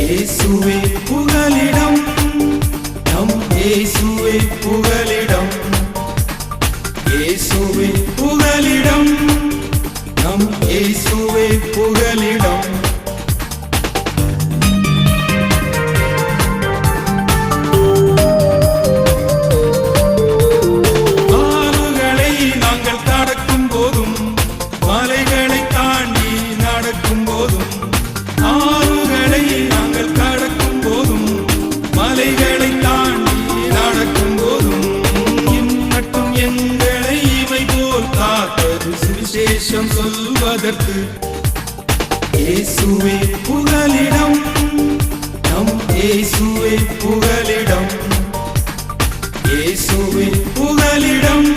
இயேசுவே புகலிடம், நம் இயேசுவே புகலிடம். இயேசுவே புகலிடம், நம் இயேசுவே புகலிடம். ஆறுகளை நாங்கள் கடக்கும் போதும், மலைகளை தாண்டி நடக்கும் போதும், ஆறுகளை நாங்கள் கடக்கும் போதும், மலைகளை தாண்டி நடக்கும் போதும், இன்னட்டும் எங்களை இவை போல் காத்தது சுவிசேஷம் சொல்வதற்கு. இயேசுவே புகலிடம், நம் இயேசுவே புகலிடம். இயேசுவே புகலிடம்,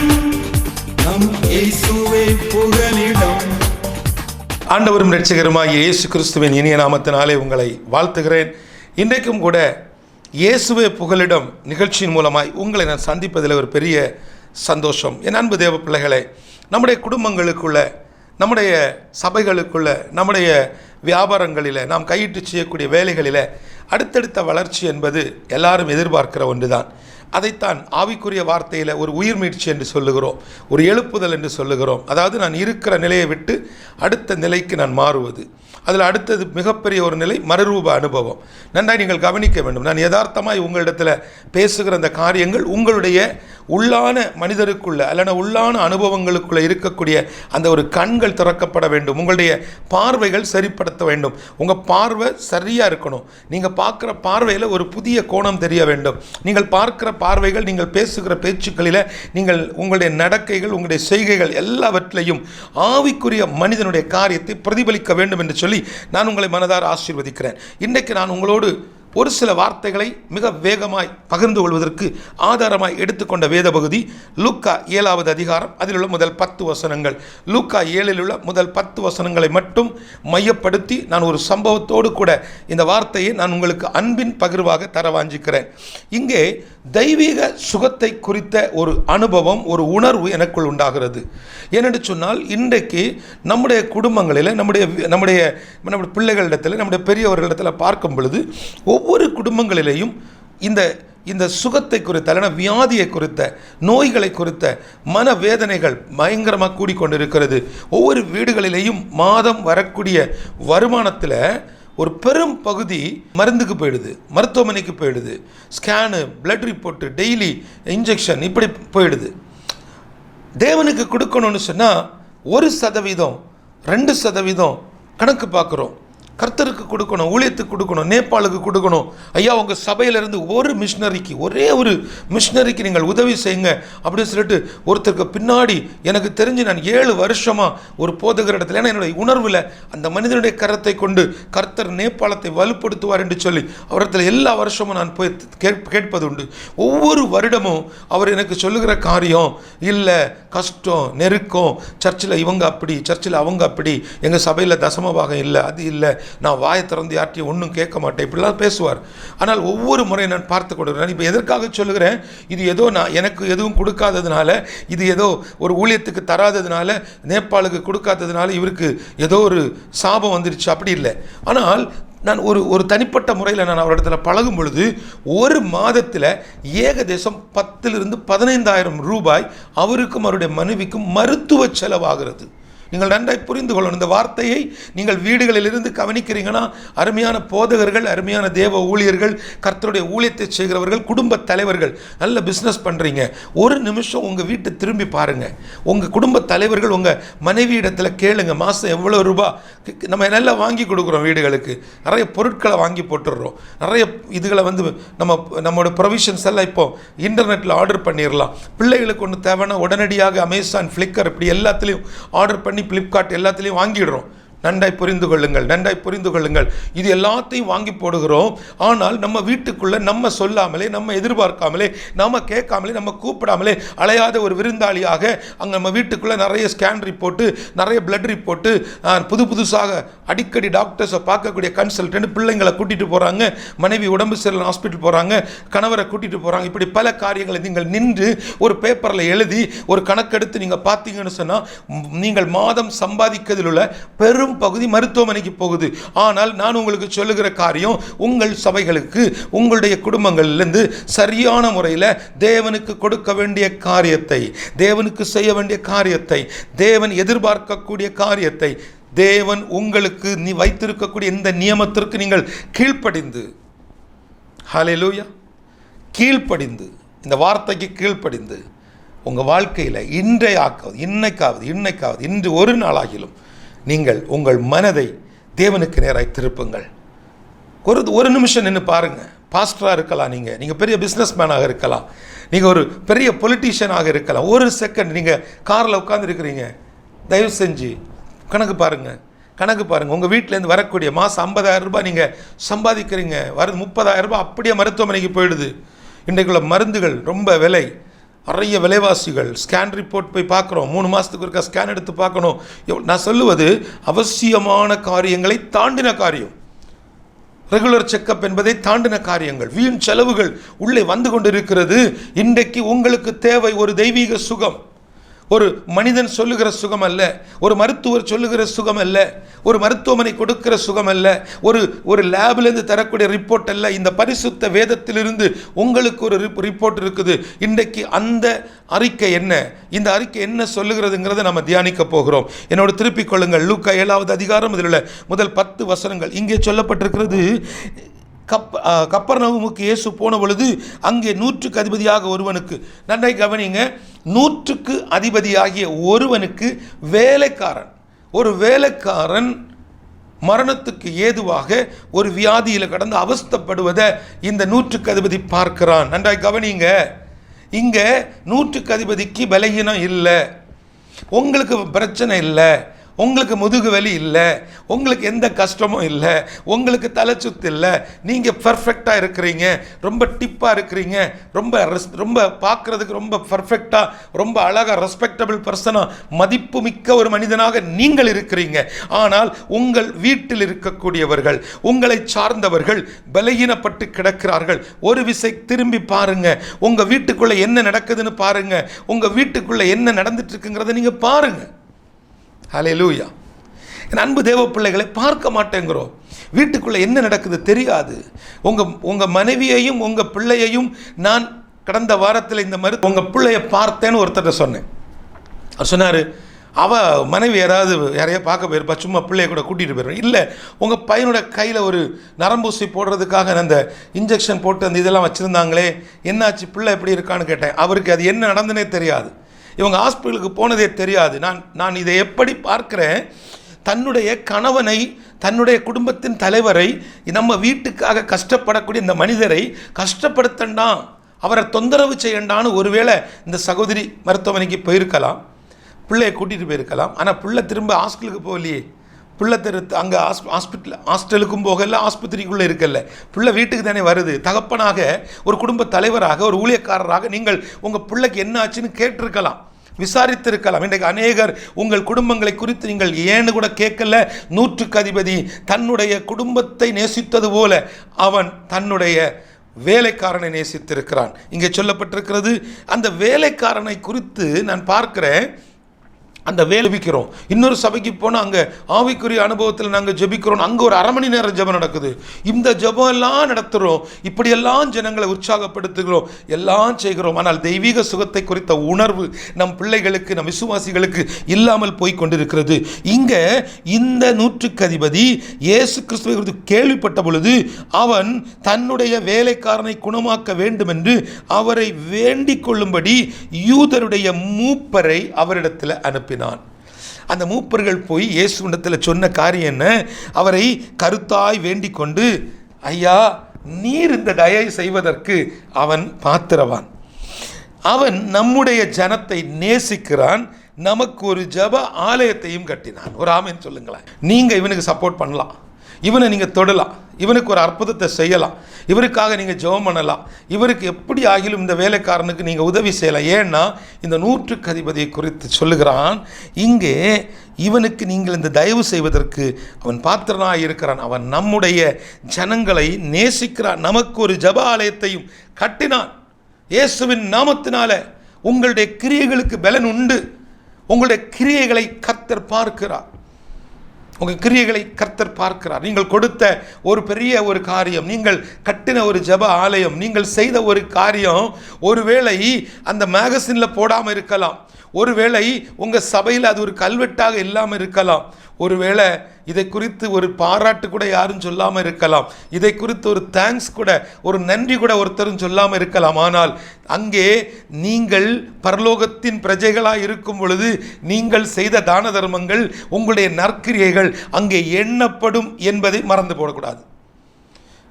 நம் இயேசுவே புகலிடம். ஆண்டவரும் இரட்சகருமாகிய இயேசு கிறிஸ்துவின் இனிய நாமத்தினாலே உங்களை வாழ்த்துகிறேன். இன்றைக்கும் கூட இயேசுவே புகலிடம் நிகழ்ச்சியின் மூலமாய் உங்களை நான் சந்திப்பதில் ஒரு பெரிய சந்தோஷம். என் அன்பு தேவ பிள்ளைகளே, நம்முடைய குடும்பங்களுக்குள்ள, நம்முடைய சபைகளுக்குள்ள, நம்முடைய வியாபாரங்களில், நாம் கையிட்டு செய்யக்கூடிய வேலைகளில் அடுத்தடுத்த வளர்ச்சி என்பது எல்லாரும் எதிர்பார்க்கிற ஒன்றுதான். அதைத்தான் ஆவிக்குரிய வார்த்தையில் ஒரு உயிர் மீட்சி என்று சொல்லுகிறோம், ஒரு எழுப்புதல் என்று சொல்லுகிறோம். அதாவது நான் இருக்கிற நிலையை விட்டு அடுத்த நிலைக்கு நான் மாறுவது. அதில் அடுத்தது மிகப்பெரிய ஒரு நிலை மறுரூப அனுபவம். நன்றாய் நீங்கள் கவனிக்க வேண்டும். நான் யதார்த்தமாய் உங்களிடத்தில் பேசுகிற அந்த காரியங்கள் உங்களுடைய உள்ளான மனிதருக்குள்ள அல்லனா உள்ளான அனுபவங்களுக்குள்ளே இருக்கக்கூடிய அந்த ஒரு கண்கள் திறக்கப்பட வேண்டும். உங்களுடைய பார்வைகள் சரிப்படுத்த வேண்டும். உங்கள் பார்வை சரியாக இருக்கணும். நீங்கள் பார்க்குற பார்வையில் ஒரு புதிய கோணம் தெரிய வேண்டும். நீங்கள் பார்க்குற பார்வைகள், நீங்கள் பேசுகிற பேச்சுக்களில், நீங்கள் உங்களுடைய நடக்கைகள், உங்களுடைய செய்கைகள் எல்லாவற்றிலையும் ஆவிக்குரிய மனிதனுடைய காரியத்தை பிரதிபலிக்க வேண்டும் என்று சொல்லி நான் உங்களை மனதார ஆசீர்வதிக்கிறேன். இன்றைக்கு நான் உங்களோடு ஒரு சில வார்த்தைகளை மிக வேகமாய் பகிர்ந்து கொள்வதற்கு ஆதாரமாய் எடுத்துக்கொண்ட வேத பகுதி லூக்கா 7வது அதிகாரம், அதில் உள்ள முதல் 10 வசனங்கள். லூக்கா 7இல் உள்ள முதல் 10 வசனங்களை மட்டும் மையப்படுத்தி நான் ஒரு சம்பவத்தோடு கூட இந்த வார்த்தையை நான் உங்களுக்கு அன்பின் பகிர்வாக தர வாஞ்சிக்கிறேன். இங்கே தெய்வீக சுகத்தை குறித்த ஒரு அனுபவம், ஒரு உணர்வு எனக்குள் உண்டாகிறது. ஏனென்று சொன்னால், இன்றைக்கு நம்முடைய குடும்பங்களில், நம்முடைய பிள்ளைகளிடத்தில், நம்முடைய பெரியவர்களிடத்தில் பார்க்கும் பொழுது ஒவ்வொரு குடும்பங்களிலேயும் இந்த சுகத்தை குறித்த அல்லனா வியாதியை குறித்த, நோய்களை குறித்த மனவேதனைகள் பயங்கரமாக கூடிக்கொண்டிருக்கிறது. ஒவ்வொரு வீடுகளிலேயும் மாதம் வரக்கூடிய வருமானத்தில் ஒரு பெரும் பகுதி மருந்துக்கு போயிடுது, மருத்துவமனைக்கு போயிடுது, scan, blood report, daily injection, இப்படி போயிடுது. தேவனுக்கு கொடுக்கணும்னு சொன்னால் 1%, 2% கணக்கு பார்க்குறோம். கர்த்தருக்கு கொடுக்கணும், ஊழியத்துக்கு கொடுக்கணும், நேபாளுக்கு கொடுக்கணும். ஐயா, உங்கள் சபையிலிருந்து ஒரே ஒரு மிஷினரிக்கு நீங்கள் உதவி செய்யுங்க அப்படின்னு சொல்லிட்டு ஒருத்தருக்கு பின்னாடி எனக்கு தெரிஞ்சு நான் 7 வருஷமாக ஒரு போதகர் இடத்துல, ஏன்னா என்னுடைய உணர்வில் அந்த மனிதனுடைய கரத்தை கொண்டு கர்த்தர் நேபாளத்தை வலுப்படுத்துவார் என்று சொல்லி அவரிடத்தில் எல்லா வருஷமும் நான் போய் கேட்பது உண்டு. ஒவ்வொரு வருடமும் அவர் எனக்கு சொல்லுகிற காரியம், இல்லை கஷ்டம், நெருக்கம், சர்ச்சில் இவங்க அப்படி, சர்ச்சில் அவங்க அப்படி, எங்கள் சபையில் தசமபாகம் இல்லை, அது இல்லை, நான் வாயை திறந்து யார்ட்டையும் ஒன்றும் கேட்க மாட்டேன், இப்படிலாம் பேசுவார். ஆனால் ஒவ்வொரு முறை நான் பார்த்து கொடுக்குறேன். இப்போ எதற்காக சொல்லுகிறேன்? இது ஏதோ நான் எனக்கு எதுவும் கொடுக்காததுனால, இது ஏதோ ஒரு ஊழியத்துக்கு தராததுனால, நேபாளுக்கு கொடுக்காததுனால இவருக்கு ஏதோ ஒரு சாபம் வந்துருச்சு, அப்படி இல்லை. ஆனால் நான் ஒரு தனிப்பட்ட முறையில் நான் அவரிடத்துல பழகும் பொழுது ஒரு மாதத்தில் ஏகதேசம் 10,000 to 15,000 ரூபாய் அவருக்கும் அவருடைய மனைவிக்கும் மருத்துவ செலவாகிறது. நீங்கள் நன்றாய் புரிந்து கொள்ளணும். இந்த வார்த்தையை நீங்கள் வீடுகளிலிருந்து கவனிக்கிறீங்கன்னா, அருமையான போதகர்கள், அருமையான தேவ ஊழியர்கள், கர்த்தருடைய ஊழியத்தை செய்கிறவர்கள், குடும்ப தலைவர்கள், நல்ல பிஸ்னஸ் பண்ணுறீங்க, ஒரு நிமிஷம் உங்கள் வீட்டை திரும்பி பாருங்கள். உங்கள் குடும்ப தலைவர்கள் உங்கள் மனைவி இடத்துல கேளுங்க, மாதம் எவ்வளோ ரூபா நம்ம நல்லா வாங்கி கொடுக்குறோம். வீடுகளுக்கு நிறைய பொருட்களை வாங்கி போட்டுடுறோம். நிறைய இதுகளை நம்மளோட ப்ரொவிஷன்ஸ் எல்லாம் இப்போ இன்டர்நெட்டில் ஆர்டர் பண்ணிடலாம். பிள்ளைகளுக்கு ஒன்று தேவைன்னா உடனடியாக அமேசான், ஃப்ளிக்கர், இப்படி எல்லாத்துலேயும் ஆர்டர் பண்ணி, ஃப்ளிப்கார்ட் எல்லாத்துலேயும் வாங்கிடுறோம். நன்றாய் புரிந்து கொள்ளுங்கள். இது எல்லாத்தையும் வாங்கி போடுகிறோம். ஆனால் நம்ம வீட்டுக்குள்ளே நம்ம சொல்லாமலே, நம்ம எதிர்பார்க்காமலே, நம்ம கேட்காமலே, நம்ம கூப்பிடாமலே அலையாத ஒரு விருந்தாளியாக அங்கே நம்ம வீட்டுக்குள்ளே நிறைய ஸ்கேன் ரிப்போர்ட்டு, நிறைய பிளட் ரிப்போர்ட்டு, புதுசாக அடிக்கடி டாக்டர்ஸை பார்க்கக்கூடிய கன்சல்டன்ட், பிள்ளைங்களை கூட்டிகிட்டு போகிறாங்க, மனைவி உடம்பு சரியில்லை ஹாஸ்பிட்டல் போகிறாங்க, கணவரை கூட்டிகிட்டு போகிறாங்க. இப்படி பல காரியங்களை நீங்கள் நின்று ஒரு பேப்பரில் எழுதி ஒரு கணக்கெடுத்து நீங்கள் பார்த்தீங்கன்னு சொன்னால், நீங்கள் மாதம் சம்பாதிக்கிறதில் உள்ள பெரும் பெரும் பகுதி மருத்துவமனைக்கு போகுது. ஆனால் நான் உங்களுக்கு சொல்லுகிற காரியம், உங்கள் சபைகளுக்கு, உங்களுடைய குடும்பங்களிலிருந்து சரியான முறையில் தேவனுக்கு கொடுக்க வேண்டிய காரியத்தை, தேவனுக்கு செய்ய வேண்டிய காரியத்தை, தேவன் எதிர்பார்க்கக்கூடிய காரியத்தை, தேவன் உங்களுக்கு நீ வைத்திருக்கக்கூடிய இந்த நியமத்திற்கு நீங்கள் கீழ்ப்படிந்து, ஹல்லேலூயா, கீழ்ப்படிந்து, இந்த வார்த்தைக்கு கீழ்ப்படிந்து உங்கள் வாழ்க்கையில் இன்னைக்காவது இன்று ஒரு நாளாகிலும் நீங்கள் உங்கள் மனதை தேவனுக்கு நேராய் திருப்புங்கள். ஒரு நிமிஷம் நின்று பாருங்கள். பாஸ்டராக இருக்கலாம், நீங்கள் பெரிய பிஸ்னஸ் மேனாக இருக்கலாம், நீங்கள் ஒரு பெரிய பொலிட்டீஷியனாக இருக்கலாம். ஒரு செகண்ட் நீங்கள் காரில் உட்காந்துருக்கிறீங்க, தயவு செஞ்சு கணக்கு பாருங்கள். உங்கள் வீட்டிலேருந்து வரக்கூடிய மாதம் 50,000 ரூபாய் நீங்கள் சம்பாதிக்கிறீங்க, வருது 30,000 ரூபாய் அப்படியே மருத்துவமனைக்கு போயிடுது. இன்றைக்குள்ள மருந்துகள் ரொம்ப விலை, நிறைய விலைவாசிகள். ஸ்கேன் ரிப்போர்ட் போய் பார்க்குறோம், 3 மாதத்துக்கு ஒருக்கா ஸ்கேன் எடுத்து பார்க்கணும். நான் சொல்லுவது அவசியமான காரியங்களை தாண்டின காரியம். ரெகுலர் செக்கப் என்பதை தாண்டின காரியங்கள், வீண் செலவுகள் உள்ளே வந்து கொண்டிருக்கிறது. இன்றைக்கு உங்களுக்கு தேவை ஒரு தெய்வீக சுகம். ஒரு மனிதன் சொல்லுகிற சுகம் அல்ல, ஒரு மருத்துவர் சொல்லுகிற சுகம் அல்ல, ஒரு மருத்துவமனை கொடுக்கிற சுகம் அல்ல, ஒரு லேபிலேருந்து தரக்கூடிய ரிப்போர்ட் அல்ல. இந்த பரிசுத்த வேதத்திலிருந்து உங்களுக்கு ஒரு ரிப்போர்ட் இருக்குது. இன்றைக்கு அந்த அறிக்கை என்ன, இந்த அறிக்கை என்ன சொல்லுகிறதுங்கிறத நம்ம தியானிக்க போகிறோம். என்னோட திருப்பிக் கொள்ளுங்கள். லூக்கா 7வது அதிகாரம் இதில் முதல் 10 வசனங்கள். இங்கே சொல்லப்பட்டிருக்கிறது, கப்பர்நகூமுக்கு இயேசு போன பொழுது அங்கே 100க்கு அதிபதியாக ஒருவனுக்கு, நன்றாய் கவனிங்க, 100க்கு அதிபதியாகிய ஒருவனுக்கு ஒரு வேலைக்காரன் மரணத்துக்கு ஏதுவாக ஒரு வியாதியில் கடந்து அவஸ்தைப்படுவதை இந்த 100க்கு அதிபதி பார்க்கிறான். நன்றாய் கவனிங்க, இங்கே 100க்கு அதிபதிக்கு பலகீனம் இல்லை, உங்களுக்கு பிரச்சனை இல்லை, உங்களுக்கு முதுகு வலி இல்லை, உங்களுக்கு எந்த கஷ்டமும் இல்லை, உங்களுக்கு தலைச்சுத்து இல்லை, நீங்கள் பர்ஃபெக்டாக இருக்கிறீங்க, ரொம்ப டிப்பாக இருக்கிறீங்க, ரொம்ப பார்க்குறதுக்கு ரொம்ப பர்ஃபெக்டாக, ரொம்ப அழகாக, ரெஸ்பெக்டபிள் பர்சனாக, மதிப்புமிக்க ஒரு மனிதனாக நீங்கள் இருக்கிறீங்க. ஆனால் உங்கள் வீட்டில் இருக்கக்கூடியவர்கள், உங்களை சார்ந்தவர்கள் பலகீனப்பட்டு கிடக்கிறார்கள். ஒரு விசை திரும்பி பாருங்க, உங்கள் வீட்டுக்குள்ளே என்ன நடக்குதுன்னு பாருங்க, உங்கள் வீட்டுக்குள்ளே என்ன நடந்துட்டு இருக்குங்கிறத நீங்கள் பாருங்க. ஹல்லேலூயா. என் அன்பு தேவ பிள்ளைகளை, பார்க்க மாட்டேங்கிறோம். வீட்டுக்குள்ளே என்ன நடக்குது தெரியாது. உங்கள் மனைவியையும் உங்கள் பிள்ளையையும் நான் கடந்த வாரத்தில் உங்கள் பிள்ளைய பார்த்தேன்னு ஒருத்தர் சொன்னேன். அவர் சொன்னார், அவள் மனைவி யாரையா பார்க்க போயிருப்பா, சும்மா பிள்ளைய கூட கூட்டிகிட்டு போயிருப்பேன். இல்லை, உங்கள் பையனோட கையில் ஒரு நரம்பூசி போடுறதுக்காக அந்த இன்ஜெக்ஷன் போட்டு அந்த இதெல்லாம் வச்சுருந்தாங்களே, என்னாச்சு, பிள்ளை எப்படி இருக்கான்னு கேட்டேன். அவருக்கு அது என்ன நடந்துனே தெரியாது. இவங்க ஹாஸ்பிட்டலுக்கு போனதே தெரியாது. நான் இதை எப்படி பார்க்கிறேன், தன்னுடைய கணவனை, தன்னுடைய குடும்பத்தின் தலைவரை, நம்ம வீட்டுக்காக கஷ்டப்படக்கூடிய இந்த மனிதரை கஷ்டப்படுத்தண்டாம், அவரை தொந்தரவு செய்யண்டான்னு ஒருவேளை இந்த சகோதரி மருத்துவமனைக்கு போயிருக்கலாம், பிள்ளையை கூட்டிகிட்டு போயிருக்கலாம். ஆனால் பிள்ளை திரும்ப ஹாஸ்பிட்டலுக்கு போகலையே, பிள்ளை அங்கே ஹாஸ்பிட்டலுக்கும் போகல, ஆஸ்பத்திரிக்குள்ளே இருக்கல, பிள்ளை வீட்டுக்கு தானே வருது. தகப்பனாக, ஒரு குடும்ப தலைவராக, ஒரு ஊழியக்காரராக நீங்கள் உங்கள் பிள்ளைக்கு என்ன ஆச்சுன்னு கேட்டிருக்கலாம், விசாரித்திருக்கலாம். இன்றைக்கு அநேகர் உங்கள் குடும்பங்களை குறித்து நீங்கள் ஏன்னு கூட கேட்கல. 100க்கு அதிபதி தன்னுடைய குடும்பத்தை நேசித்தது போல அவன் தன்னுடைய வேலைக்காரனை நேசித்திருக்கிறான். இங்கே சொல்லப்பட்டிருக்கிறது, அந்த வேலைக்காரனை குறித்து நான் பார்க்கிறேன். அந்த ஜெபிக்கிறோம். இன்னொரு சபைக்கு போனால் அங்கே ஆவிக்குரிய அனுபவத்தில் நாங்கள் ஜெபிக்கிறோம். அங்கே ஒரு 1/2 மணி நேரம் ஜெபம் நடக்குது. இந்த ஜெபம் எல்லாம் நடத்துகிறோம், இப்படியெல்லாம் ஜனங்களை உற்சாகப்படுத்துகிறோம், எல்லாம் செய்கிறோம். ஆனால் தெய்வீக சுகத்தை குறித்த உணர்வு நம் பிள்ளைகளுக்கு, நம் விசுவாசிகளுக்கு இல்லாமல் போய் கொண்டிருக்கிறது. இங்கே இந்த 100க்கு அதிபதி இயேசு கிறிஸ்துவை குறித்து கேள்விப்பட்ட பொழுது அவன் தன்னுடைய வேலைக்காரனை குணமாக்க வேண்டும் என்று அவரை வேண்டிக் கொள்ளும்படி யூதருடைய மூப்பரை அவரிடத்தில் அனுப்பினான். அந்த மூப்பர்கள் போய் இயேசுவிடத்தில் சொன்ன காரியம் என்ன, அவரை கருத்தாய் வேண்டிக் கொண்டு, ஐயா, நீர் இந்த தயை செய்வதற்கு அவன் பாத்திரவான், அவன் நம்முடைய ஜனத்தை நேசிக்கிறான், நமக்கு ஒரு ஜெப ஆலயத்தையும் கட்டினான். ஒரு ஆமென் சொல்லுங்களேன். நீங்கள் இவனுக்கு சப்போர்ட் பண்ணலாம், இவனை நீங்கள் தொடலாம், இவனுக்கு ஒரு அற்புதத்தை செய்யலாம், இவருக்காக நீங்கள் ஜெபம் பண்ணலாம், இவருக்கு எப்படி ஆகிலும் இந்த வேலைக்காரனுக்கு நீங்கள் உதவி செய்யலாம். ஏன்னா இந்த 100க்கு அதிபதியை குறித்து சொல்லுகிறான். இங்கே இவனுக்கு நீங்கள் இந்த தயவு செய்வதற்கு அவன் பாத்திரனாக இருக்கிறான், அவன் நம்முடைய ஜனங்களை நேசிக்கிறான், நமக்கு ஒரு ஜெப ஆலயத்தையும் கட்டினான். இயேசுவின் நாமத்தினால உங்களுடைய கிரியைகளுக்கு பலன் உண்டு. உங்களுடைய கிரியைகளை கர்த்தர் பார்க்கிறார். உங்கள் கிரியைகளை கர்த்தர் பார்க்கிறார். நீங்கள் கொடுத்த ஒரு பெரிய ஒரு காரியம், நீங்கள் கட்டின ஒரு ஜெப ஆலயம், நீங்கள் செய்த ஒரு காரியம் ஒருவேளை அந்த மேகசினில் போடாமல் இருக்கலாம், ஒருவேளை உங்கள் சபையில் அது ஒரு கல்வெட்டாக இல்லாமல் இருக்கலாம், ஒருவேளை இதை குறித்து ஒரு பாராட்டு கூட யாரும் சொல்லாமல் இருக்கலாம், இதை குறித்து ஒரு தேங்க்ஸ் கூட, ஒரு நன்றி கூட ஒருத்தரும் சொல்லாமல் இருக்கலாம். ஆனால் அங்கே நீங்கள் பரலோகத்தின் பிரஜைகளாக இருக்கும் பொழுது நீங்கள் செய்த தான தர்மங்கள், உங்களுடைய நற்கிரியைகள் அங்கே எண்ணப்படும் என்பதை மறந்து போடக்கூடாது.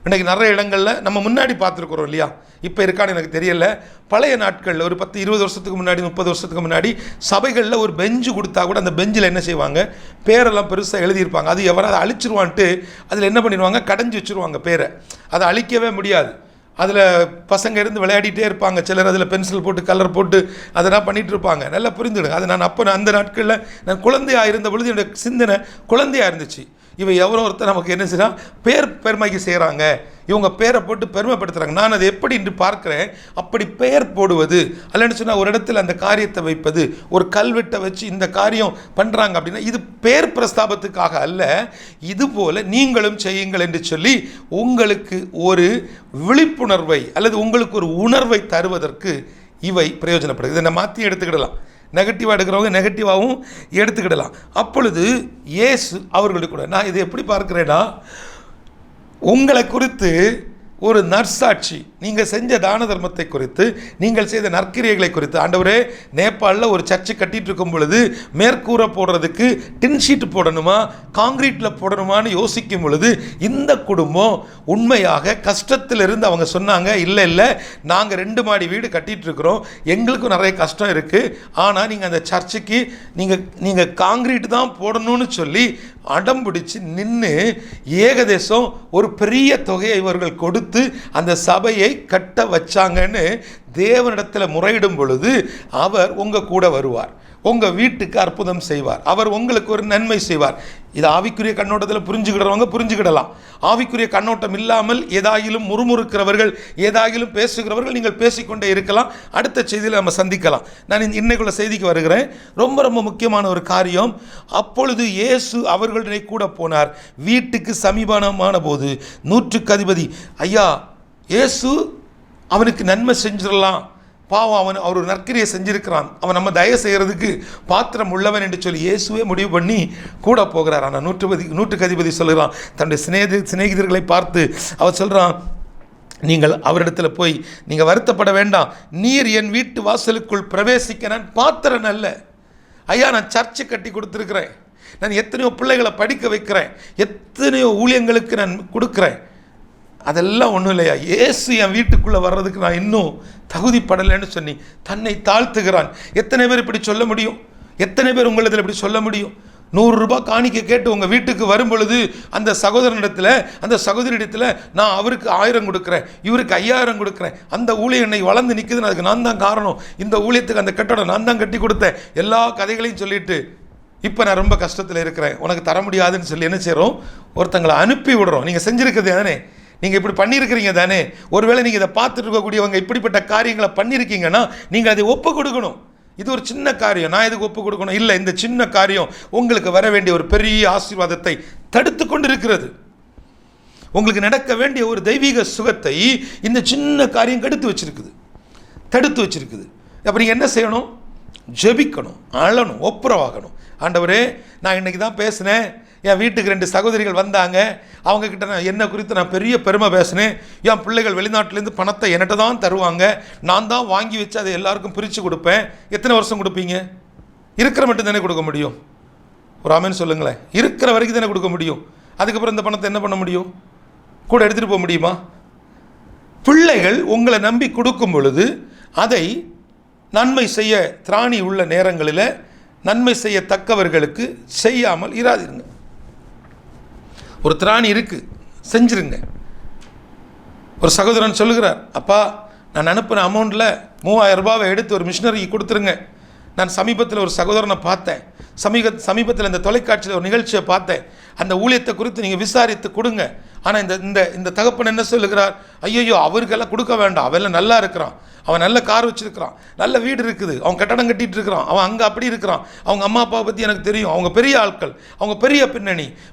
இன்றைக்கி நிறைய இடங்களில் நம்ம முன்னாடி பார்த்துருக்குறோம் இல்லையா, இப்போ இருக்கான்னு எனக்கு தெரியல, பழைய நாட்களில் ஒரு 10-20 வருஷத்துக்கு முன்னாடி, 30 வருஷத்துக்கு முன்னாடி சபைகளில் ஒரு பெஞ்சு கொடுத்தா கூட அந்த பெஞ்சில் என்ன செய்வாங்க, பேரெல்லாம் பெருசாக எழுதியிருப்பாங்க. அது எவராது அழிச்சிருவான்ட்டு அதில் என்ன பண்ணிடுவாங்க, கடைஞ்சி வச்சுருவாங்க பேரை. அதை அழிக்கவே முடியாது. அதில் பசங்க இருந்து விளையாடிட்டே இருப்பாங்க, சிலர் அதில் பென்சில் போட்டு கலர் போட்டு அதெல்லாம் பண்ணிகிட்டு இருப்பாங்க. நல்லா புரிஞ்சுடுங்க. அது நான் அந்த நாட்களில் நான் குழந்தையாக இருந்த பொழுது என்னோடய சிந்தனை குழந்தையாக இருந்துச்சு. இவன் எவரோ ஒருத்தர் நமக்கு என்ன செய்யறான், பெருமைக்கு செய்கிறாங்க, இவங்க பேரை போட்டு பெருமைப்படுத்துகிறாங்க. நான் அதை எப்படி என்று பார்க்குறேன், அப்படி பெயர் போடுவது அல்லன்னு சொன்னால் ஒரு இடத்துல அந்த காரியத்தை வைப்பது, ஒரு கல்வெட்டை வச்சு இந்த காரியம் பண்ணுறாங்க அப்படின்னா இது பேர் பிரஸ்தாபத்துக்காக அல்ல, இது போல் நீங்களும் செய்யுங்கள் என்று சொல்லி உங்களுக்கு ஒரு விழிப்புணர்வை அல்லது உங்களுக்கு ஒரு உணர்வை தருவதற்கு இவை பிரயோஜனப்படுது. இதை மாற்றி எடுத்துக்கிடலாம், நெகட்டிவாக எடுக்கிறவங்க நெகட்டிவாகவும் எடுத்துக்கிடலாம். அப்பொழுது இயேசு அவர்களுக்கு கூட, நான் இதை எப்படி பார்க்கிறேன்னா, உங்களை குறித்து ஒரு நற்சாட்சி, நீங்கள் செஞ்ச தான தர்மத்தை குறித்து, நீங்கள் செய்த நற்கிரியைகளை குறித்து, ஆண்டவரே நேபாளில் ஒரு சர்ச்சு கட்டிகிட்டு இருக்கும் பொழுது மேற்கூரை போடுறதுக்கு டின் ஷீட் போடணுமா காங்கிரீட்டில் போடணுமான்னு யோசிக்கும் பொழுது இந்த குடும்பம் உண்மையாக கஷ்டத்திலிருந்து அவங்க சொன்னாங்க, இல்லை நாங்கள் 2 மாடி வீடு கட்டிகிட்டு இருக்கிறோம், எங்களுக்கும் நிறைய கஷ்டம் இருக்குது, ஆனால் நீங்கள் அந்த சர்ச்சுக்கு நீங்கள் காங்கிரீட் தான் போடணும்னு சொல்லி அடம் பிடிச்சு நின்று ஏகதேசம் ஒரு பெரிய தொகையை இவர்கள் கொடுத்து அந்த சபையை கட்ட வச்சாங்கன்னு தேவனிடத்தில் முறையிடும் பொழுது அவர் உங்கள் கூட வருவார், உங்கள் வீட்டுக்கு அற்புதம் செய்வார், அவர் உங்களுக்கு ஒரு நன்மை செய்வார். இது ஆவிக்குரிய கண்ணோட்டத்தில் புரிஞ்சுக்கிடுறவங்க புரிஞ்சுக்கிடலாம். ஆவிக்குரிய கண்ணோட்டம் இல்லாமல் ஏதாயிலும் முறுமுறுக்கிறவர்கள், ஏதாயிலும் பேசுகிறவர்கள் நீங்கள் பேசிக்கொண்டே இருக்கலாம். அடுத்த செய்தியில் நம்ம சந்திக்கலாம். நான் இன்னைக்குள்ள செய்திக்கு வருகிறேன். ரொம்ப ரொம்ப முக்கியமான ஒரு காரியம். அப்பொழுது இயேசு அவர்களுடைய கூட போனார். வீட்டுக்கு சமீபமான போது 100க்கு அதிபதி, ஐயா இயேசு அவனுக்கு நன்மை செஞ்சிடலாம், பாவம் அவர் ஒரு நற்கிரியை செஞ்சிருக்கிறான், அவன் நம்ம தயவு செய்கிறதுக்கு பாத்திரம் உள்ளவன் என்று சொல்லி இயேசுவே முடிவு பண்ணி கூட போகிறார். ஆனால் 100க்கு அதிபதி சொல்கிறான், தன்னுடைய சிநேகிதர்களை பார்த்து அவர் சொல்கிறான், நீங்கள் அவரிடத்தில் போய் நீங்கள் வருத்தப்பட வேண்டாம், நீர் என் வீட்டு வாசலுக்குள் பிரவேசிக்க நான் பாத்திரன் அல்ல. ஐயா நான் சர்ச்சை கட்டி கொடுத்துருக்கிறேன், நான் எத்தனையோ பிள்ளைகளை படிக்க வைக்கிறேன், எத்தனையோ ஊழியங்களுக்கு நான் கொடுக்குறேன், அதெல்லாம் ஒன்றும் இல்லையா, இயேசு என் வீட்டுக்குள்ளே வர்றதுக்கு நான் இன்னும் தகுதிப்படலைன்னு சொல்லி தன்னை தாழ்த்துகிறான். எத்தனை பேர் இப்படி சொல்ல முடியும்? எத்தனை பேர் உங்களிடத்தில் இப்படி சொல்ல முடியும்? 100 ரூபாய் காணிக்க கேட்டு உங்கள் வீட்டுக்கு வரும் பொழுது அந்த சகோதரனிடத்தில், அந்த சகோதரிடத்தில் நான் அவருக்கு 1000 கொடுக்குறேன், இவருக்கு 5000 கொடுக்குறேன், அந்த ஊழியம் என்னை வளர்ந்து நிற்குதுன்னு அதுக்கு நான் தான் காரணம், இந்த ஊழியத்துக்கு அந்த கட்டடம் நான் தான் கட்டி கொடுத்தேன், எல்லா கதைகளையும் சொல்லிட்டு இப்போ நான் ரொம்ப கஷ்டத்தில் இருக்கிறேன், உனக்கு தர முடியாதுன்னு சொல்லி என்ன செய்கிறோம், ஒருத்தங்களை அனுப்பி விடுறோம். நீங்கள் செஞ்சுருக்கிறது தானே, நீங்கள் இப்படி பண்ணியிருக்கிறீங்க தானே, ஒருவேளை நீங்கள் இதை பார்த்துட்டு இருக்கக்கூடியவங்க இப்படிப்பட்ட காரியங்களை பண்ணியிருக்கீங்கன்னா நீங்கள் அதை ஒப்பு கொடுக்கணும். இது ஒரு சின்ன காரியம், நான் இதுக்கு ஒப்பு கொடுக்கணும் இல்லை, இந்த சின்ன காரியம் உங்களுக்கு வர வேண்டிய ஒரு பெரிய ஆசீர்வாதத்தை தடுத்து கொண்டு இருக்கிறது. உங்களுக்கு நடக்க வேண்டிய ஒரு தெய்வீக சுகத்தை இந்த சின்ன காரியம் தடுத்து வச்சிருக்குது. அப்போ நீங்கள் என்ன செய்யணும்? ஜெபிக்கணும், அழணும், ஒப்புரவாகணும். ஆண்டவரே நான் இன்றைக்கி தான் பேசினேன், என் வீட்டுக்கு 2 சகோதரிகள் வந்தாங்க, அவங்கக்கிட்ட நான் என்ன குறித்து நான் பெரிய பெருமை பேசினேன், என் பிள்ளைகள் வெளிநாட்டிலேருந்து பணத்தை என்கிட்ட தான் தருவாங்க, நான் தான் வாங்கி வச்சு அதை எல்லாருக்கும் பிரித்து கொடுப்பேன். எத்தனை வருஷம் கொடுப்பீங்க? இருக்கிற மட்டும் தானே கொடுக்க முடியும். ஒரு ஆமென் சொல்லுங்களேன். இருக்கிற வரைக்கும் தானே கொடுக்க முடியும். அதுக்கப்புறம் இந்த பணத்தை என்ன பண்ண முடியும்? கூட எடுத்துகிட்டு போக முடியுமா? பிள்ளைகள் உங்களை நம்பி கொடுக்கும் பொழுது அதை நன்மை செய்ய திராணி உள்ள நேரங்களில் நன்மை செய்யத்தக்கவர்களுக்கு செய்யாமல் இராதிருங்க. ஒரு திராணி இருக்குது, செஞ்சிருங்க. ஒரு சகோதரன் சொல்லுகிறார், அப்பா நான் அனுப்பின அமௌண்ட்டில் 3000 ரூபாவை எடுத்து ஒரு மிஷினரிக்கு கொடுத்துருங்க. நான் சமீபத்தில் ஒரு சகோதரனை பார்த்தேன், சமீபத்தில் இந்த தொலைக்காட்சியில் ஒரு நிகழ்ச்சியை பார்த்தேன், அந்த ஊழியத்தை குறித்து நீங்கள் விசாரித்து கொடுங்க, ஆனால் இந்த இந்த இந்த தகப்பன் என்ன சொல்லுகிறார், ஐயோ அவருக்கெல்லாம் கொடுக்க வேண்டாம், அவெல்லாம் நல்லா இருக்கிறான், அவன் நல்ல கார் வச்சுருக்கிறான், நல்ல வீடு இருக்குது, அவன் கட்டடம் கட்டிகிட்டு இருக்கிறான், அவன் அங்கே அப்படி இருக்கிறான், அவங்க அம்மா அப்பாவை பற்றி எனக்கு தெரியும், அவங்க பெரிய ஆட்கள், அவங்க பெரிய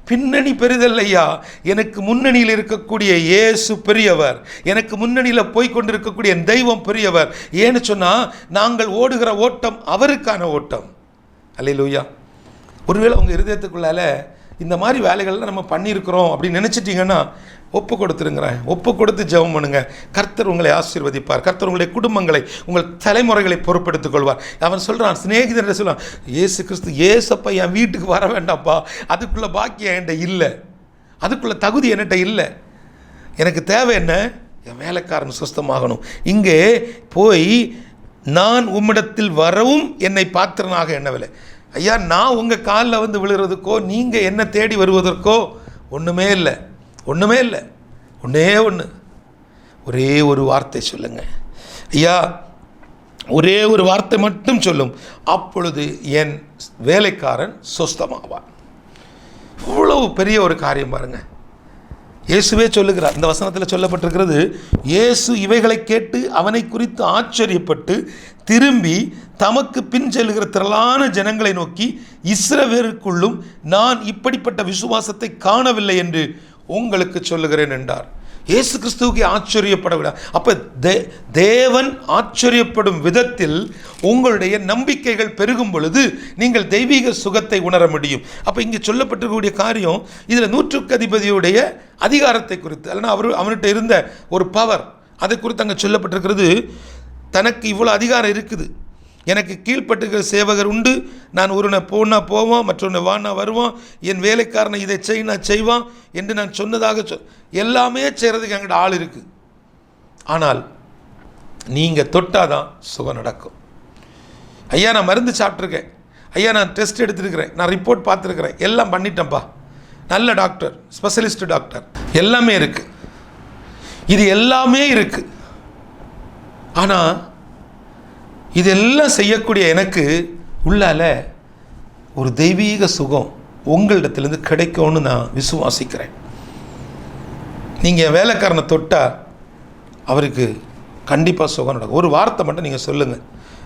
பின்னணி பெரிதல்லையா, எனக்கு முன்னணியில் இருக்கக்கூடிய இயேசு பெரியவர், எனக்கு முன்னணியில் போய்கொண்டிருக்கக்கூடிய தெய்வம் பெரியவர். ஏன்னு சொன்னால் நாங்கள் ஓடுகிற ஓட்டம் அவருக்கான ஓட்டம். அல்லேலூயா. ஒருவேளை உங்கள் இருதயத்துக்குள்ளால இந்த மாதிரி வேலைகள்லாம் நம்ம பண்ணியிருக்கிறோம் அப்படின்னு நினச்சிட்டிங்கன்னா ஒப்பு கொடுத்துருங்கிறேன். ஒப்பு கொடுத்து ஜெபம் பண்ணுங்க. கர்த்தர் உங்களை ஆசீர்வதிப்பார். கர்த்தர் உங்களுடைய குடும்பங்களை, உங்கள் தலைமுறைகளை பொறுப்பெடுத்துக் கொள்வார். அவன் சொல்கிறான், சிநேகிதன் சொல்லுவான், இயேசு கிறிஸ்து, ஏசப்பா என் வீட்டுக்கு வர வேண்டாம்ப்பா, அதுக்குள்ளே பாக்கியம் என்கிட்ட இல்லை, அதுக்குள்ளே தகுதி என்கிட்ட இல்லை, எனக்கு தேவை என்ன, என் வேலைக்காரன் சுஸ்தமாகணும். இங்கே போய் நான் உம்மிடத்தில் வரவும் என்னை பாத்திரனாக எண்ணவில்லை. ஐயா, நான் உங்கள் காலில் வந்து விழுகிறதுக்கோ நீங்கள் என்ன தேடி வருவதற்கோ ஒன்றுமே இல்லை, ஒன்றுமே இல்லை. ஒரே ஒரு வார்த்தை சொல்லுங்க ஐயா, ஒரே ஒரு வார்த்தை மட்டும் சொல்லும், அப்பொழுது என் வேலைக்காரன் சொஸ்தமாவான். இவ்வளவு பெரிய ஒரு காரியம் பாருங்க. இயேசுவே சொல்லுகிறார், இந்த வசனத்தில் சொல்லப்பட்டிருக்கிறது, இயேசு இவைகளை கேட்டு அவனை குறித்து ஆச்சரியப்பட்டு திரும்பி தமக்கு பின் செல்லுகிற திரளான ஜனங்களை நோக்கி, இஸ்ரவேலுக்குள்ளும் நான் இப்படிப்பட்ட விசுவாசத்தை காணவில்லை என்று உங்களுக்கு சொல்லுகிறேன் என்றார். இயேசு கிறிஸ்துவுக்கு ஆச்சரியப்படவில்லை. அப்போ தேவன் ஆச்சரியப்படும் விதத்தில் உங்களுடைய நம்பிக்கைகள் பெருகும் பொழுது நீங்கள் தெய்வீக சுகத்தை உணர முடியும். அப்போ இங்கே சொல்லப்பட்டிருக்கக்கூடிய காரியம், இதில் நூற்றுக்கு அதிபதியுடைய அதிகாரத்தை குறித்து, அல்லனா அவன்கிட்ட இருந்த ஒரு பவர், அதை குறித்து அங்கே சொல்லப்பட்டிருக்கிறது. தனக்கு இவ்வளோ அதிகாரம் இருக்குது, எனக்கு கீழ்ப்பட்டுக்கிற சேவகர் உண்டு, நான் ஒருனை போனா போவான், மற்றொன்று வானா வருவான், என் வேலைக்காரனை இதை செய் நான் செய்வான் என்று நான் சொன்னதாக எல்லாமே செய்கிறதுக்கு என்கிட்ட ஆள் இருக்குது. ஆனால் நீங்கள் தொட்டாதான் சுகம் நடக்கும். ஐயா, நான் மருந்து சாப்பிட்ருக்கேன், ஐயா நான் டெஸ்ட் எடுத்துருக்கிறேன், நான் ரிப்போர்ட் பார்த்துருக்கிறேன், எல்லாம் பண்ணிட்டேன்ப்பா, நல்ல டாக்டர், ஸ்பெஷலிஸ்ட் டாக்டர், எல்லாமே இருக்குது, இது எல்லாமே இருக்குது. ஆனால் இதெல்லாம் செய்யக்கூடிய எனக்கு உள்ளால ஒரு தெய்வீக சுகம் உங்களிடத்துலேருந்து கிடைக்கும்னு நான் விசுவாசிக்கிறேன். நீங்கள் வேலைக்காரனை தொட்டால் அவருக்கு கண்டிப்பாக சுகம் நடக்கும். ஒரு வார்த்தை மட்டும் நீங்கள் சொல்லுங்கள்.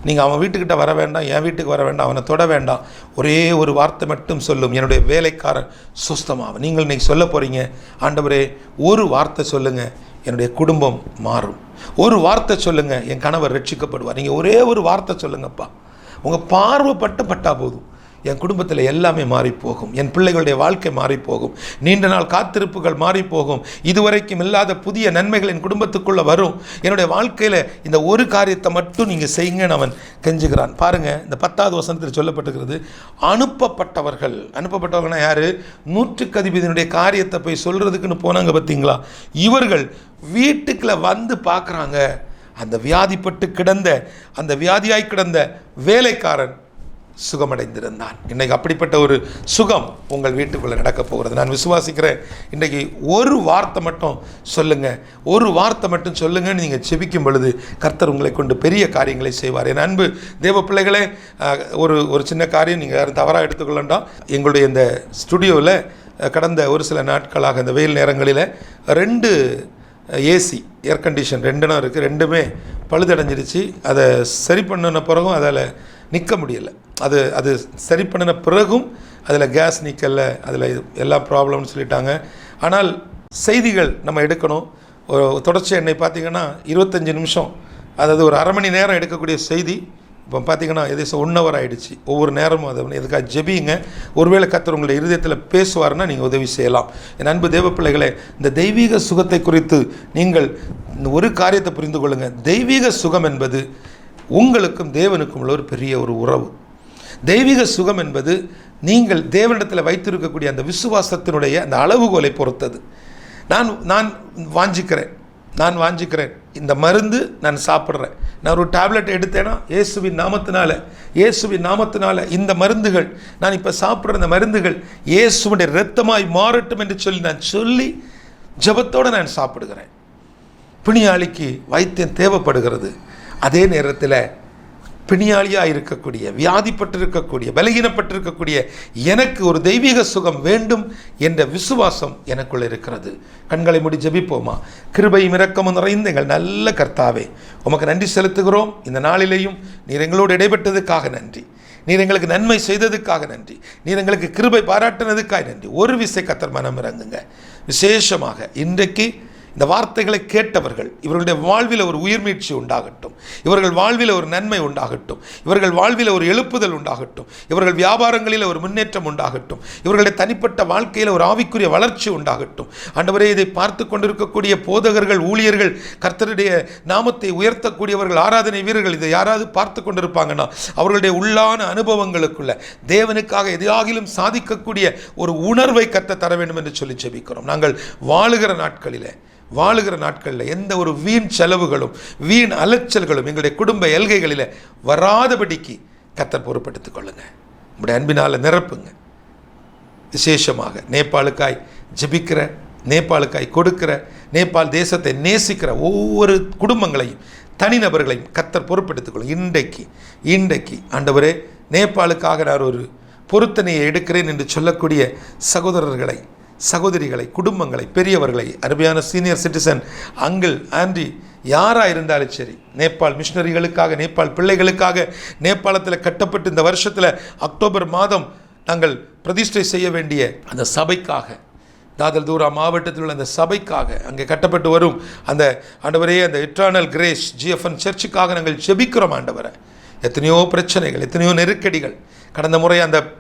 நீங்கள் அவன் வீட்டுக்கிட்ட வர வேண்டாம், என் வீட்டுக்கு வர வேண்டாம், அவனை தொட வேண்டாம், ஒரே ஒரு வார்த்தை மட்டும் சொல்லும், என்னுடைய வேலைக்காரன் சுஸ்தமாகும். நீங்கள் இன்றைக்கி சொல்ல போகிறீங்க, ஆண்டவரே ஒரு வார்த்தை சொல்லுங்கள், என்னுடைய குடும்பம் மாறும். ஒரு வார்த்தை சொல்லுங்கள், என் கணவர் ரட்சிக்கப்படுவார். நீங்கள் ஒரே ஒரு வார்த்தை சொல்லுங்கப்பா, உங்கள் பார்வைப்பட்டா போதும், என் குடும்பத்தில் எல்லாமே மாறிப்போகும், என் பிள்ளைகளுடைய வாழ்க்கை மாறிப்போகும், நீண்ட நாள் காத்திருப்புகள் மாறிப்போகும், இதுவரைக்கும் இல்லாத புதிய நன்மைகள் என் குடும்பத்துக்குள்ளே வரும். என்னுடைய வாழ்க்கையில் இந்த ஒரு காரியத்தை மட்டும் நீங்கள் செய்யுங்கன்னு அவன் கெஞ்சுகிறான். பாருங்கள், இந்த 10வது வசனத்தில் சொல்லப்பட்டிருக்கிறது, அனுப்பப்பட்டவர்கள்னா யார்? நூற்றுக்கு அதிபதியினுடைய காரியத்தை போய் சொல்கிறதுக்குன்னு போனாங்க பார்த்தீங்களா, இவர்கள் வீட்டுக்குள்ளே வந்து பார்க்குறாங்க, அந்த வியாதிப்பட்டு கிடந்த, அந்த வியாதியாய் கிடந்த வேலைக்காரன் சுகமடைந்திருந்தான். இன்றைக்கு அப்படிப்பட்ட ஒரு சுகம் உங்கள் வீட்டுக்குள்ளே நடக்க போகிறது நான் விசுவாசிக்கிறேன். இன்றைக்கி ஒரு வார்த்தை மட்டும் சொல்லுங்கள், ஒரு வார்த்தை மட்டும் சொல்லுங்கன்னு நீங்கள் செபிக்கும் பொழுது கர்த்தர் உங்களை கொண்டு பெரிய காரியங்களை செய்வார். என் அன்பு தேவ பிள்ளைகளே, ஒரு சின்ன காரியம் நீங்கள் யாரும் தவறாக எடுத்துக்கொள்ளண்டாம். எங்களுடைய இந்த ஸ்டுடியோவில் கடந்த ஒரு சில நாட்களாக இந்த வெயில் நேரங்களில் 2 ஏசி ஏர் கண்டிஷன் 2 இருக்குது, 2மே பழுதடைஞ்சிருச்சு. அதை சரி பண்ணின பிறகும் அதில் நிற்க முடியலை. அது சரி பண்ணின பிறகும் அதில் கேஸ் நிற்கலை, அதில் எல்லா ப்ராப்ளம்னு சொல்லிட்டாங்க. ஆனால் செய்திகள் நம்ம எடுக்கணும். தொடர்ச்சி என்னை பார்த்திங்கன்னா 25 நிமிஷம், அதாவது ஒரு அரை மணி நேரம் எடுக்கக்கூடிய செய்தி இப்போ பார்த்திங்கன்னா எதேசம் 1 hour ஆகிடுச்சு. ஒவ்வொரு நேரமும் அதை எதுக்காக ஜெபிங்க. ஒருவேளை கர்த்தர் உங்களுடைய இருதயத்தில் பேசுவார்னா நீங்கள் உதவி செய்யலாம். என் அன்பு தேவ பிள்ளைகளே, இந்த தெய்வீக சுகத்தை குறித்து நீங்கள் ஒரு காரியத்தை புரிந்து கொள்ளுங்கள். தெய்வீக சுகம் என்பது உங்களுக்கும் தேவனுக்கும் உள்ள ஒரு பெரிய ஒரு உறவு. தெய்வீக சுகம் என்பது நீங்கள் தேவனிடத்தில் வைத்திருக்கக்கூடிய அந்த விசுவாசத்தினுடைய அந்த அளவுகோலை பொறுத்தது. நான் வாஞ்சிக்கிறேன் இந்த மருந்து நான் சாப்பிட்றேன், நான் ஒரு டேப்லெட் எடுத்தேன்னா இயேசுவின் நாமத்தினால இந்த மருந்துகள் நான் இப்போ சாப்பிட்ற இந்த மருந்துகள் இயேசுவுடைய இரத்தமாய் மாறட்டும் என்று சொல்லி ஜெபத்தோடு நான் சாப்பிடுகிறேன். பிணியாளிக்கு வைத்தியம் தேவைப்படுகிறது. அதே நேரத்தில் பிணியாளியாக இருக்கக்கூடிய, வியாதிப்பட்டிருக்கக்கூடிய, பலகீனப்பட்டிருக்கக்கூடிய எனக்கு ஒரு தெய்வீக சுகம் வேண்டும் என்ற விசுவாசம் எனக்குள்ள இருக்கிறது. கண்களை மூடி ஜெபிப்போமா? கிருபையும் இரக்கமும் நிறைந்த எங்கள் நல்ல கர்த்தாவே, உமக்கு நன்றி செலுத்துகிறோம். இந்த நாளிலேயும் நீர் எங்களோடு இடைப்பட்டதுக்காக நன்றி. நீர் எங்களுக்கு நன்மை செய்ததுக்காக நன்றி. நீர் எங்களுக்கு கிருபை பாராட்டினதுக்காக நன்றி. ஒரு விசை கர்த்தர் மனம் இறங்குங்க. விசேஷமாக இன்றைக்கு இந்த வார்த்தைகளை கேட்டவர்கள், இவர்களுடைய வாழ்வில் ஒரு உயிர்மீட்சி உண்டாகட்டும், இவர்கள் வாழ்வில் ஒரு நன்மை உண்டாகட்டும், இவர்கள் வாழ்வில் ஒரு எழுப்புதல் உண்டாகட்டும், இவர்கள் வியாபாரங்களில் ஒரு முன்னேற்றம் உண்டாகட்டும், இவர்களுடைய தனிப்பட்ட வாழ்க்கையில் ஒரு ஆவிக்குரிய வளர்ச்சி உண்டாகட்டும். ஆண்டவரே, இதை பார்த்து கொண்டிருக்கக்கூடிய போதகர்கள், ஊழியர்கள், கர்த்தருடைய நாமத்தை உயர்த்தக்கூடியவர்கள், ஆராதனை வீரர்கள், இதை யாராவது பார்த்து கொண்டிருப்பாங்கன்னா அவர்களுடைய உள்ளான அனுபவங்களுக்குள்ள தேவனுக்காக எதையாகிலும் சாதிக்கக்கூடிய ஒரு உணர்வை கர்த்தர் தர வேண்டும் என்று சொல்லி ஜெபிக்கிறோம். நாங்கள் வாழுகிற நாட்களில் எந்த ஒரு வீண் செலவுகளும் வீண் அலைச்சல்களும் எங்களுடைய குடும்ப எல்கைகளில் வராதபடிக்கு கர்த்தர் பொறுப்படுத்திக் கொள்ளுங்க. உங்களுடைய அன்பினால் நிரப்புங்க. விசேஷமாக நேபாளுக்காய் ஜெபிக்கிற, நேபாளுக்காய் கொடுக்கிற, நேபாள் தேசத்தை நேசிக்கிற ஒவ்வொரு குடும்பங்களையும், தனிநபர்களையும் கர்த்தர் பொறுப்படுத்திக் கொள்ளுங்க. இன்றைக்கு ஆண்டவரே, நேபாளுக்காக நான் ஒரு பொருத்தனையை எடுக்கிறேன் என்று சொல்லக்கூடிய சகோதரர்களை, சகோதரிகளை, குடும்பங்களை, பெரியவர்களை, அருமையான சீனியர் சிட்டிசன், அங்கிள், ஆண்டி, யாராக இருந்தாலும் சரி, நேபாள் மிஷனரிகளுக்காக, நேபாள் பிள்ளைகளுக்காக, நேபாளத்தில் கட்டப்பட்டு இந்த வருஷத்தில் அக்டோபர் மாதம் நாங்கள் பிரதிஷ்டை செய்ய வேண்டிய அந்த சபைக்காக, தாதல் தூரா மாவட்டத்தில் உள்ள அந்த சபைக்காக, அங்கே கட்டப்பட்டு வரும் அந்த ஆண்டவரே, அந்த எட்டர்னல் கிரேஸ் ஜிஎஃப்என் சர்ச்சுக்காக நாங்கள் ஜெபிக்கிறோம். ஆண்டவரை, எத்தனையோ பிரச்சனைகள், எத்தனையோ நெருக்கடிகள். கடந்த முறை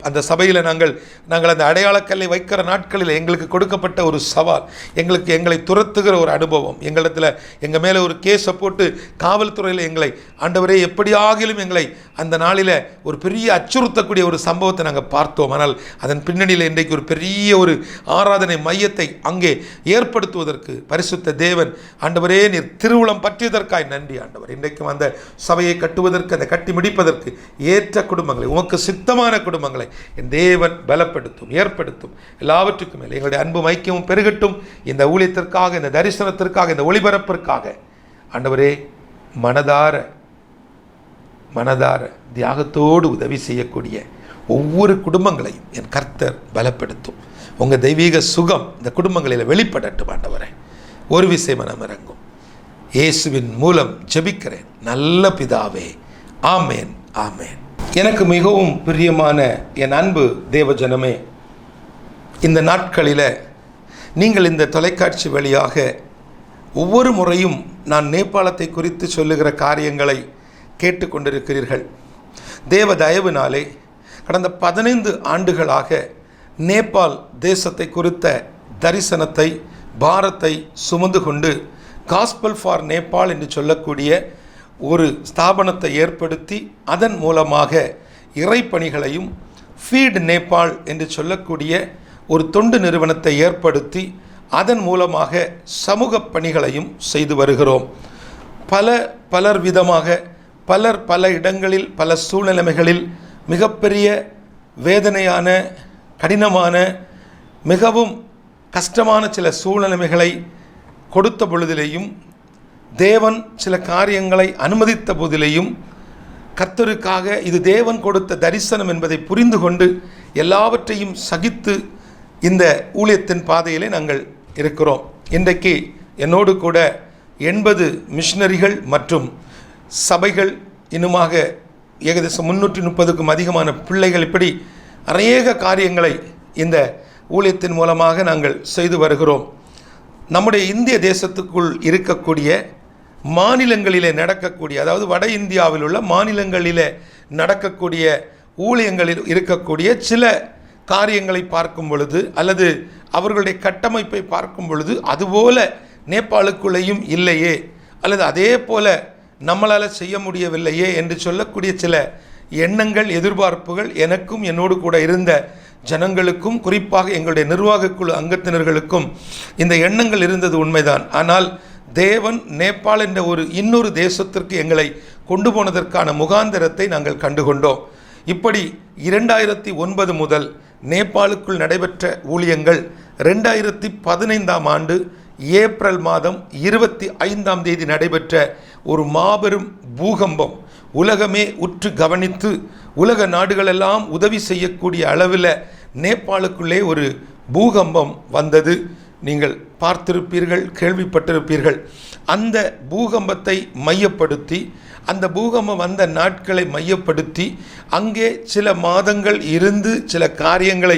அந்த சபையில் நாங்கள் அந்த அடையாளக்கல்லை வைக்கிற நாட்களில் எங்களுக்கு கொடுக்கப்பட்ட ஒரு சவால், எங்களை துரத்துகிற ஒரு அனுபவம், எங்கள் மேலே ஒரு கேஸை போட்டு காவல்துறையில் எங்களை ஆண்டவரே எப்படியாகிலும் எங்களை அந்த நாளில் ஒரு பெரிய அச்சுறுத்தக்கூடிய ஒரு சம்பவத்தை நாங்கள் பார்த்தோம். ஆனால் அதன் பின்னணியில் இன்றைக்கு ஒரு பெரிய ஒரு ஆராதனை மையத்தை அங்கே ஏற்படுத்துவதற்கு பரிசுத்த தேவன் ஆண்டவரே நீர் திருவுளம் பற்றியதற்காய் நன்றி ஆண்டவர். இன்றைக்கும் அந்த சபையை கட்டுவதற்கு, அந்த கட்டி முடிப்பதற்கு ஏற்ற குடும்பங்களை, உமக்கு சுத்தமான குடும்பங்களை என் தேவன் பலப்படுத்தும், ஏற்படுத்தும். எல்லாவற்றுக்கும் மேலே எங்களுடைய அன்பும் ஐக்கியமும் பெருகட்டும். இந்த ஊழியத்திற்காக, இந்த தரிசனத்திற்காக, இந்த ஒளிபரப்பிற்காக ஆண்டவரே மனதார தியாகத்தோடு உதவி செய்யக்கூடிய ஒவ்வொரு குடும்பங்களையும் என் கர்த்தர் பலப்படுத்தும். உங்கள் தெய்வீக சுகம் இந்த குடும்பங்களில் வெளிப்படட்டும் ஆண்டவரே. ஒரு விசை மனம் இறங்கும். இயேசுவின் மூலம் ஜெபிக்கிறேன் நல்ல பிதாவே, ஆமேன், ஆமேன். எனக்கு மிகவும் பிரியமான என் அன்பு தேவஜனமே, இந்த நாட்களில் நீங்கள் இந்த தொலைக்காட்சி வழியாக ஒவ்வொரு முறையும் நான் நேபாளத்தை குறித்து சொல்லுகிற காரியங்களை கேட்டுக்கொண்டிருக்கிறீர்கள். தேவ தயவினாலே கடந்த 15 ஆண்டுகளாக நேபாள் தேசத்தை குறித்த தரிசனத்தை, பாரத்தை சுமந்து கொண்டு காஸ்பல் ஃபார் நேபாள் என்று சொல்லக்கூடிய ஒரு ஸ்தாபனத்தை ஏற்படுத்தி அதன் மூலமாக இறைப்பணிகளையும், ஃபீட் நேபாள் என்று சொல்லக்கூடிய ஒரு தொண்டு நிறுவனத்தை ஏற்படுத்தி அதன் மூலமாக சமூக பணிகளையும் செய்து வருகிறோம். பலர் விதமாக பல இடங்களில், பல சூழ்நிலைகளில் மிகப்பெரிய வேதனையான, கடினமான, மிகவும் கஷ்டமான சில சூழ்நிலைகளை கொடுத்த பொழுதிலேயும், தேவன் சில காரியங்களை அனுமதித்த போதிலேயும், கர்த்தருக்காக இது தேவன் கொடுத்த தரிசனம் என்பதை புரிந்து கொண்டு எல்லாவற்றையும் சகித்து இந்த ஊழியத்தின் பாதையிலே நாங்கள் இருக்கிறோம். இன்றைக்கு என்னோடு கூட 80 மிஷனரிகள் மற்றும் சபைகள், இன்னுமாக ஏகദേശம் 330க்கும் அதிகமான பிள்ளைகள், இப்படி அநேக காரியங்களை இந்த ஊழியத்தின் மூலமாக நாங்கள் செய்து வருகிறோம். நம்முடைய இந்திய தேசத்துக்குள் இருக்கக்கூடிய மாநிலங்களிலே நடக்கக்கூடிய, அதாவது வட இந்தியாவில் உள்ள மாநிலங்களிலே நடக்கக்கூடிய ஊழியங்களில் இருக்கக்கூடிய சில காரியங்களை பார்க்கும் பொழுது, அல்லது அவர்களுடைய கட்டமைப்பை பார்க்கும் பொழுது, அதுபோல நேபாளுக்குள்ளேயும் இல்லையே, அல்லது அதே போல நம்மளால் செய்ய முடியவில்லையே என்று சொல்லக்கூடிய சில எண்ணங்கள், எதிர்பார்ப்புகள் எனக்கும் என்னோடு கூட இருந்த ஜனங்களுக்கும், குறிப்பாக எங்களுடைய நிர்வாகக்குழு அங்கத்தினர்களுக்கும் இந்த எண்ணங்கள் இருந்தது உண்மைதான். ஆனால் தேவன் நேபாள் என்ற இன்னொரு தேசத்திற்கு எங்களை கொண்டு போனதற்கான முகாந்திரத்தை நாங்கள் கண்டுகொண்டோம். இப்படி 2009 முதல் நேபாளுக்குள் நடைபெற்ற ஊழியங்கள் 2015ஆம் ஆண்டு ஏப்ரல் மாதம் 25ஆம் தேதி நடைபெற்ற ஒரு மாபெரும் பூகம்பம், உலகமே உற்று கவனித்து உலக நாடுகளெல்லாம் உதவி செய்யக்கூடிய அளவில் நேபாளுக்குள்ளே ஒரு பூகம்பம் வந்தது. நீங்கள் பார்த்திருப்பீர்கள், கேள்விப்பட்டிருப்பீர்கள். அந்த பூகம்பத்தை மையப்படுத்தி, அந்த பூகம்பம் வந்த நாட்களை மையப்படுத்தி அங்கே சில மாதங்கள் இருந்து சில காரியங்களை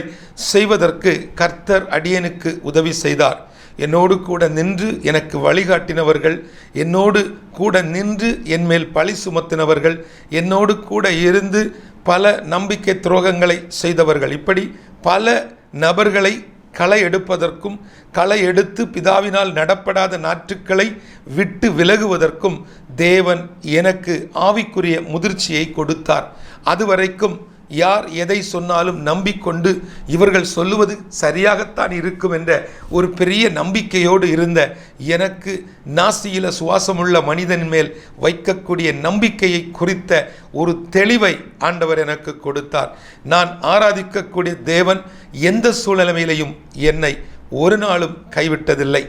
செய்வதற்கு கர்த்தர் அடியனுக்கு உதவி செய்தார். என்னோடு கூட நின்று எனக்கு வழிகாட்டினவர்கள், என்னோடு கூட நின்று என்மேல் பழி சுமத்தினவர்கள், என்னோடு கூட இருந்து பல நம்பிக்கை துரோகங்களை செய்தவர்கள், இப்படி பல நபர்களை களை எடுப்பதற்கும் களை எடுத்து பிதாவினால் நடப்படாத நாற்றுக்களை விட்டு விலகுவதற்கும் தேவன் எனக்கு ஆவிக்குரிய முதிர்ச்சியை கொடுத்தார். அதுவரைக்கும் யார் எதை சொன்னாலும் நம்பிக்கொண்டு இவர்கள் சொல்லுவது சரியாகத்தான் இருக்கும் என்ற ஒரு பெரிய நம்பிக்கையோடு இருந்த எனக்கு நாசியில சுவாசமுள்ள மனிதன் மேல் வைக்கக்கூடிய நம்பிக்கையை குறித்த ஒரு தெளிவை ஆண்டவர் எனக்கு கொடுத்தார். நான் ஆராதிக்கக்கூடிய தேவன் எந்த சூழ்நிலையிலையும் என்னை ஒரு நாளும் கைவிட்டதில்லை.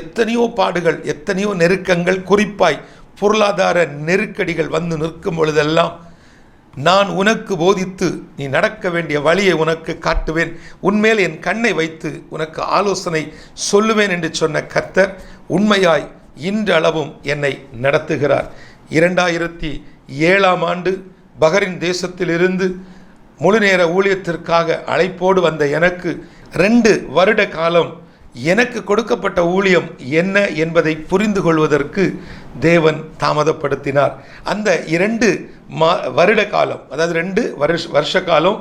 எத்தனையோ பாடுகள், எத்தனையோ நெருக்கங்கள், குறிப்பாய் பொருளாதார நெருக்கடிகள் வந்து நிற்கும் பொழுதெல்லாம் நான் உனக்கு போதித்து நீ நடக்க வேண்டிய வழியை உனக்கு காட்டுவேன், உன்மேல் என் கண்ணை வைத்து உனக்கு ஆலோசனை சொல்லுவேன் என்று சொன்ன கர்த்தர் உண்மையாய் இன்றளவும் என்னை நடத்துகிறார். 2007 ஆண்டு பஹரின் தேசத்திலிருந்து முழுநேர ஊழியத்திற்காக அழைப்போடு வந்த எனக்கு 2 வருட காலம் எனக்கு கொடுக்கப்பட்ட ஊழியம் என்ன என்பதை புரிந்து கொள்வதற்கு தேவன் தாமதப்படுத்தினார். அந்த 2 வருட காலம், அதாவது 2 வருஷ காலம்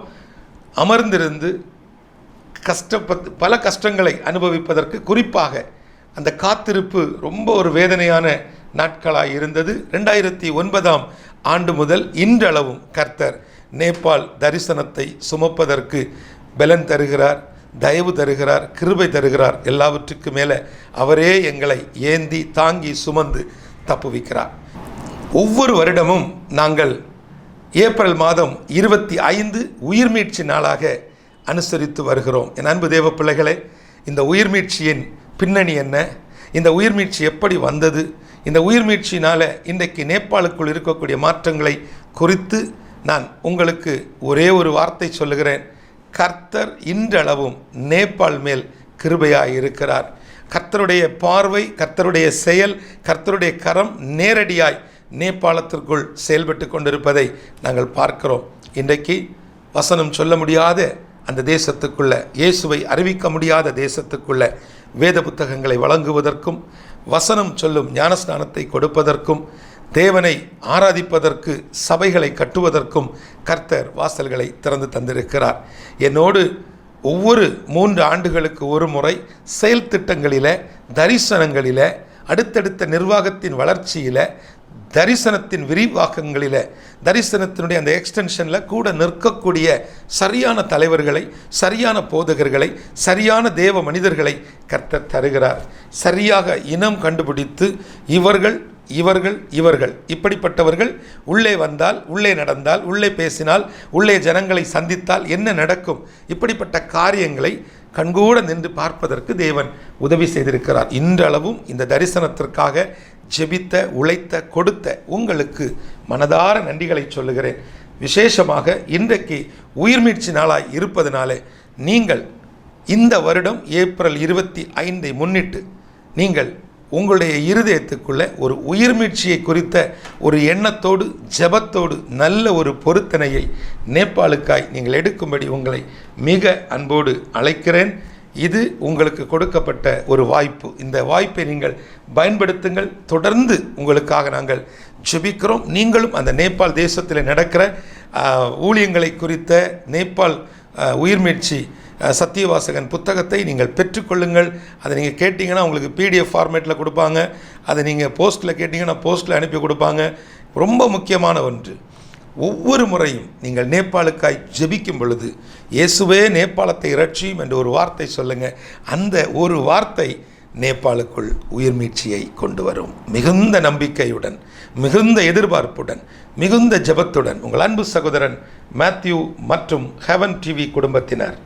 அமர்ந்திருந்து பல கஷ்டங்களை அனுபவிப்பதற்கு, குறிப்பாக அந்த காத்திருப்பு ரொம்ப ஒரு வேதனையான நாட்களாக இருந்தது. 2009 ஆண்டு முதல் இன்றளவும் கர்த்தர் நேபாள் தரிசனத்தை சுமப்பதற்கு பலன் தருகிறார், தயவு தருகிறார், கிருபை தருகிறார். எல்லாவற்றுக்கு மேலே அவரே எங்களை ஏந்தி தாங்கி சுமந்து தப்புவிக்கிறார். ஒவ்வொரு வருடமும் நாங்கள் ஏப்ரல் மாதம் 25 உயிர்மீட்சி நாளாக அனுசரித்து வருகிறோம். என் அன்பு தேவ பிள்ளைகளே, இந்த உயிர்மீட்சியின் பின்னணி என்ன, இந்த உயிர்மீட்சி எப்படி வந்தது, இந்த உயிர்மீட்சினால் இன்றைக்கு நேபாளுக்குள் இருக்கக்கூடிய மாற்றங்களை குறித்து நான் உங்களுக்கு ஒரே ஒரு வார்த்தை சொல்லுகிறேன். கர்த்தர் இன்றளவும் நேபாள் மேல் கிருபையாய் இருக்கிறார். கர்த்தருடைய பார்வை, கர்த்தருடைய செயல், கர்த்தருடைய கரம் நேரடியாய் நேபாளத்திற்குள் செயல்பட்டு கொண்டிருப்பதை நாங்கள் பார்க்கிறோம். இன்றைக்கு வசனம் சொல்ல முடியாத அந்த தேசத்துக்குள்ள, இயேசுவை அறிவிக்க முடியாத தேசத்துக்குள்ள வேத புத்தகங்களை வழங்குவதற்கும், வசனம் சொல்லும் ஞானஸ்நானத்தை கொடுப்பதற்கும், தேவனை ஆராதிப்பதற்கு சபைகளை கட்டுவதற்கும் கர்த்தர் வாசல்களை திறந்து தந்திருக்கிறார். என்னோடு ஒவ்வொரு 3 ஆண்டுகளுக்கு ஒரு முறை செயல் திட்டங்களில், தரிசனங்களில், அடுத்தடுத்த நிர்வாகத்தின் வளர்ச்சியில், தரிசனத்தின் விரிவாக்கங்களில், தரிசனத்தினுடைய அந்த எக்ஸ்டென்ஷனில் கூட நிற்கக்கூடிய சரியான தலைவர்களை, சரியான போதகர்களை, சரியான தேவ மனிதர்களை கர்த்தர் தருகிறார். சரியாக இனம் கண்டுபிடித்து இவர்கள் இப்படிப்பட்டவர்கள் உள்ளே வந்தால், உள்ளே நடந்தால், உள்ளே பேசினால், உள்ளே ஜனங்களை சந்தித்தால் என்ன நடக்கும், இப்படிப்பட்ட காரியங்களை கண்கூட நின்று பார்ப்பதற்கு தேவன் உதவி செய்திருக்கிறார். இன்றளவும் இந்த தரிசனத்திற்காக ஜெபித்த, உழைத்த, கொடுத்த உங்களுக்கு மனதார நன்றிகளை சொல்லுகிறேன். விசேஷமாக இன்றைக்கு உயிர்மீட்சி நாளாய் இருப்பதனாலே நீங்கள் இந்த வருடம் ஏப்ரல் 25 முன்னிட்டு நீங்கள் உங்களுடைய இருதயத்துக்குள்ள ஒரு உயிர்மீட்சியை குறித்த ஒரு எண்ணத்தோடு, ஜெபத்தோடு, நல்ல ஒரு பொருத்தனையை நேபாளுக்காய் நீங்கள் எடுக்கும்படி உங்களை மிக அன்போடு அழைக்கிறேன். இது உங்களுக்கு கொடுக்கப்பட்ட ஒரு வாய்ப்பு. இந்த வாய்ப்பை நீங்கள் பயன்படுத்துங்கள். தொடர்ந்து உங்களுக்காக நாங்கள் ஜெபிக்கிறோம். நீங்களும் அந்த நேபாள் தேசத்தில் நடக்கிற ஊழியங்களை குறித்த நேபாள் உயிர்மீட்சி சத்தியவாசகன் புத்தகத்தை நீங்கள் பெற்றுக்கொள்ளுங்கள். அதை நீங்கள் கேட்டிங்கன்னா உங்களுக்கு PDF ஃபார்மேட்டில் கொடுப்பாங்க. அதை நீங்கள் போஸ்ட்டில் கேட்டிங்கன்னா போஸ்ட்டில் அனுப்பி கொடுப்பாங்க. ரொம்ப முக்கியமான ஒன்று, ஒவ்வொரு முறையும் நீங்கள் நேபாளுக்காய் ஜெபிக்கும் பொழுது இயேசுவே நேபாளத்தை இரட்சியும் என்று ஒரு வார்த்தை சொல்லுங்கள். அந்த ஒரு வார்த்தை நேபாளுக்குள் உயிர்மீட்சியை கொண்டு வரும். மிகுந்த நம்பிக்கையுடன், மிகுந்த எதிர்பார்ப்புடன், மிகுந்த ஜெபத்துடன் உங்கள் அன்பு சகோதரன் மேத்யூ மற்றும் ஹெவன் டிவி குடும்பத்தினர்.